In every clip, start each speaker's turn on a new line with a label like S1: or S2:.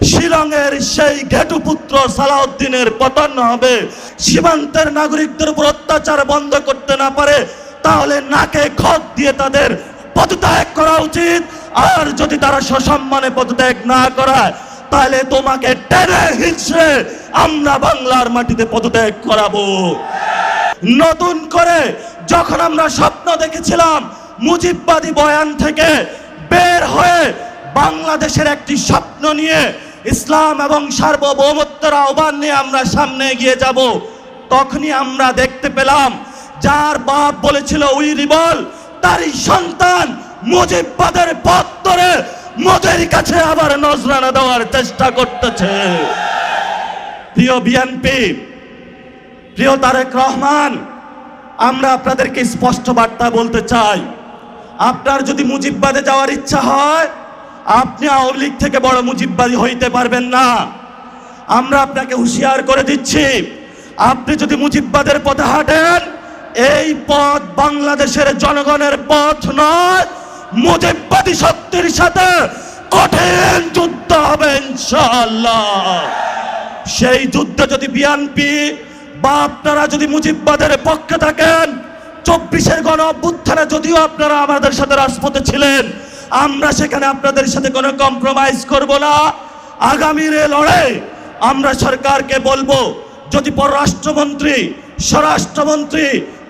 S1: শিলংয়ের সেই ঘেটুপুত্র সালাউদ্দিনের পতন হবে। সীমান্তের নাগরিকদের উপর অত্যাচার বন্ধ করতে না পারে, তাহলে নাকে খত দিয়ে তাদের পদত্যাগ করা উচিত। আর যদি তারা সসম্মানে পদত্যাগ না করায়, তাহলে তোমাকে টেনে হিঁচড়ে আমরা বাংলার মাটিতে পদত্যাগ করাবো। নতুন করে যখন আমরা স্বপ্ন দেখেছিলাম মুজিববাদী বয়ান থেকে বের হয়ে বাংলাদেশের একটি স্বপ্ন নিয়ে ইসলাম এবং সার্বভৌমত্বের আহ্বান নিয়ে আমরা সামনে এগিয়ে যাব, তখনই আমরা দেখতে পেলাম যার বাপ বলেছিল উই রিবল, তারই সন্তান মুজিববাদের পথ ধরে মোদের কাছে আবার নজরানা দেওয়ার চেষ্টা করতেছে। প্রিয় বিএনপি, প্রিয় তারেক রহমান, আমরা আপনাদেরকে স্পষ্ট বার্তা বলতে চাই, আপনার যদি মুজিববাদে যাওয়ার ইচ্ছা হয়, আপনি আওয়ামী লীগ থেকে বড় মুজিববাদী হইতে পারবেন না। আমরা আপনাকে হুঁশিয়ার করে দিচ্ছি, আপনি যদি মুজিববাদের পথে হাঁটেন, এই পথ বাংলাদেশের জনগণের পথ নয়। মুজিববাদী শক্তির সাথে কঠিন যুদ্ধ হবে ইনশাআল্লাহ। সেই যুদ্ধে যদি বিএনপি বা আপনারা যদি মুজিববাদের পক্ষে থাকেন, 24-এর গণ অভ্যুত্থানে যদিও আপনারা আমাদের সাথে রাজপথে ছিলেন, আমরা সেখানে আপনাদের সাথে কোনো কম্প্রোমাইজ করব না। আগামীর লড়াই আমরা সরকারকে বলবো, যদি পররাষ্ট্রমন্ত্রী, স্বরাষ্ট্রমন্ত্রী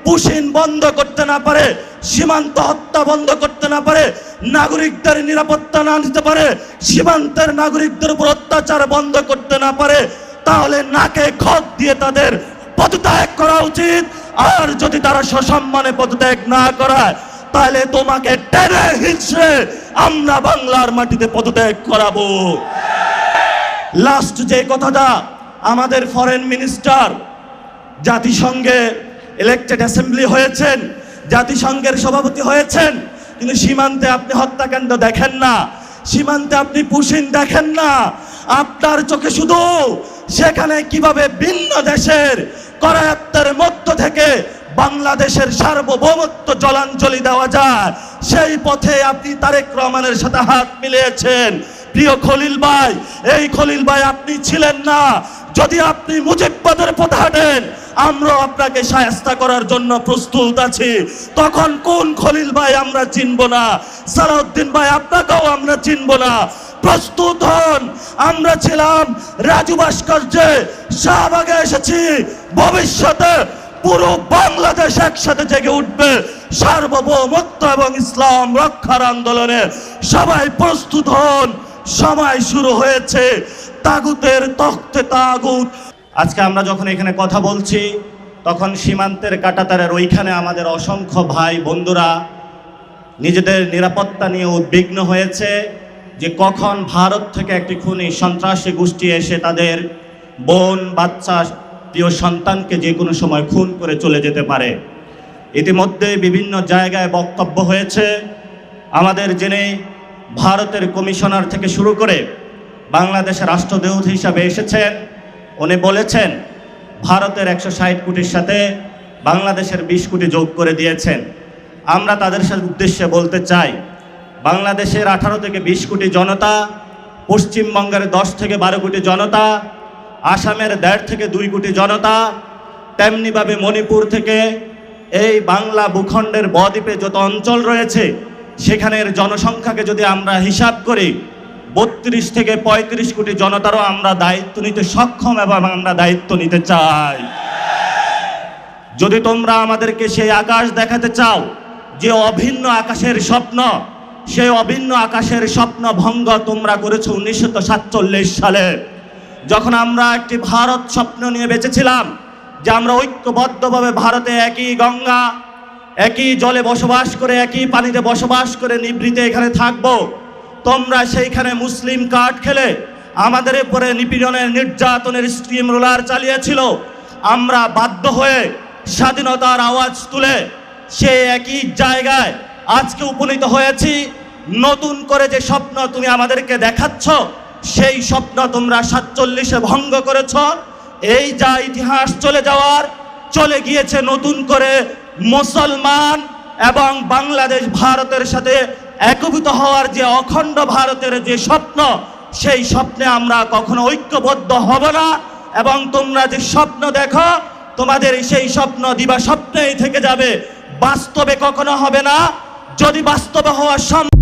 S1: পুশিন বন্ধ করতে না পারে, সীমান্ত হত্যা বন্ধ করতে না পারে, নাগরিকদের নিরাপত্তা না দিতে পারে, সীমান্তের নাগরিকদের উপর অত্যাচার বন্ধ করতে না পারে, তাহলে নাকে খত দিয়ে তাদের পদত্যাগ করা উচিত। আর যদি তারা সসম্মানে পদত্যাগ না করায়, তাহলে তোমাকে টেনে হিঁচড়ে আমরা বাংলার মাটিতে পদত্যাগ করাবো। লাস্ট যে কথাটা, আমাদের ফরেন মিনিস্টার জাতিসংঘে ইলেক্টেড অ্যাসেম্বলি হয়েছেন, জাতিসংঘের সভাপতি হয়েছেন, কিন্তু সীমান্তে আপনি হত্যাকাণ্ড দেখেন না, সীমান্তে আপনি পুশিন দেখেন না। আপনার চোখে শুধু সেখানে কিভাবে ভিন্ন দেশের করায়ত্তের মধ্য থেকে বাংলাদেশের সার্বভৌমত্ব জলাঞ্জলি দেওয়া যায়, সেই পথে আপনি তারেক রহমানের সাথে হাত মিলিয়েছেন। প্রিয় খলিল ভাই, এই খলিল ভাই আপনি ছিলেন না। যদি আপনি মুজিববাদের পথে হাঁটেন, আমরা আপনাকে শায়েস্তা করার জন্য প্রস্তুত আছি। তখন কোন খলিল ভাই আমরা চিনব না, সালাউদ্দিন ভাই আপনাকেও আমরা চিনব না। প্রস্তুত হন। আমরা ছিলাম রাজু ভাস্কর্যে, শাহবাগে এসেছি। ভবিষ্যতে পুরো বাংলাদেশ একসাথে জেগে উঠবে সার্বভৌমত্ব এবং ইসলাম রক্ষার আন্দোলনে। সবাই প্রস্তুত হন, সময় শুরু হয়েছে। তাগুতের তখ্তে তাগুত। আজকে আমরা যখন এখানে কথা বলছি, তখন সীমান্তের কাঁটাতারের ওইখানে আমাদের অসংখ্য ভাই বন্ধুরা নিজেদের নিরাপত্তা নিয়ে উদ্বিগ্ন হয়েছে যে কখন ভারত থেকে একটি খুনি সন্ত্রাসী গোষ্ঠী এসে তাদের বোন, বাচ্চা, প্রিয় সন্তানকে যে কোনো সময় খুন করে চলে যেতে পারে। ইতিমধ্যে বিভিন্ন জায়গায় বক্তব্য হয়েছে। আমাদের যিনি ভারতের কমিশনার থেকে শুরু করে বাংলাদেশের রাষ্ট্রদূত হিসাবে এসেছেন, উনি বলেছেন ভারতের 160 কোটির সাথে বাংলাদেশের 20 কোটি যোগ করে দিয়েছেন। আমরা তাদের সাথে উদ্দেশ্যে বলতে চাই, বাংলাদেশের 18 থেকে 20 কোটি জনতা, পশ্চিমবঙ্গের 10 থেকে 12 কোটি জনতা, আসামের 1.5 থেকে 2 কোটি জনতা, তেমনিভাবে মণিপুর থেকে এই বাংলা ভূখণ্ডের বদ্বীপে যত অঞ্চল রয়েছে সেখানের জনসংখ্যাকে যদি আমরা হিসাব করি, 32 থেকে 35 কোটি জনতারও আমরা দায়িত্ব নিতে সক্ষম এবং আমরা দায়িত্ব নিতে চাই। যদি তোমরা আমাদেরকে সেই আকাশ দেখাতে চাও যে অভিন্ন আকাশের স্বপ্ন, সেই অভিন্ন আকাশের স্বপ্ন ভঙ্গ তোমরা করেছো 1947 সালে, যখন আমরা একটি ভারত স্বপ্ন নিয়ে বেঁচেছিলাম যে আমরা ঐক্যবদ্ধভাবে ভারতে একই গঙ্গা, একই জলে বসবাস করে, একই পানিতে বসবাস করে নিভৃতে এখানে থাকবো। তোমরা সেইখানে মুসলিম কার্ড খেলে আমাদের উপরে নিপীড়নের, নির্যাতনের স্টিম রোলার চালিয়েছিল। আমরা বাধ্য হয়ে স্বাধীনতার আওয়াজ তুলে সে একই জায়গায় আজকে উপনীত হয়েছি। নতুন করে যে স্বপ্ন তুমি আমাদেরকে দেখাচ্ছ, সেই স্বপ্ন তোমরা 47-এ ভঙ্গ করেছ। এই যা ইতিহাস চলে গিয়েছে, নতুন করে মুসলমান এবং বাংলাদেশ ভারতের সাথে একীভূত হওয়ার যে অখণ্ড ভারতের যে স্বপ্ন, সেই স্বপ্নে আমরা কখনো ঐক্যবদ্ধ হব না। এবং তোমরা যে স্বপ্ন দেখো তোমাদের সেই স্বপ্ন দিবা স্বপ্নেই থেকে যাবে, বাস্তবে কখনো হবে না। যদি বাস্তবে হওয়া সম্ভব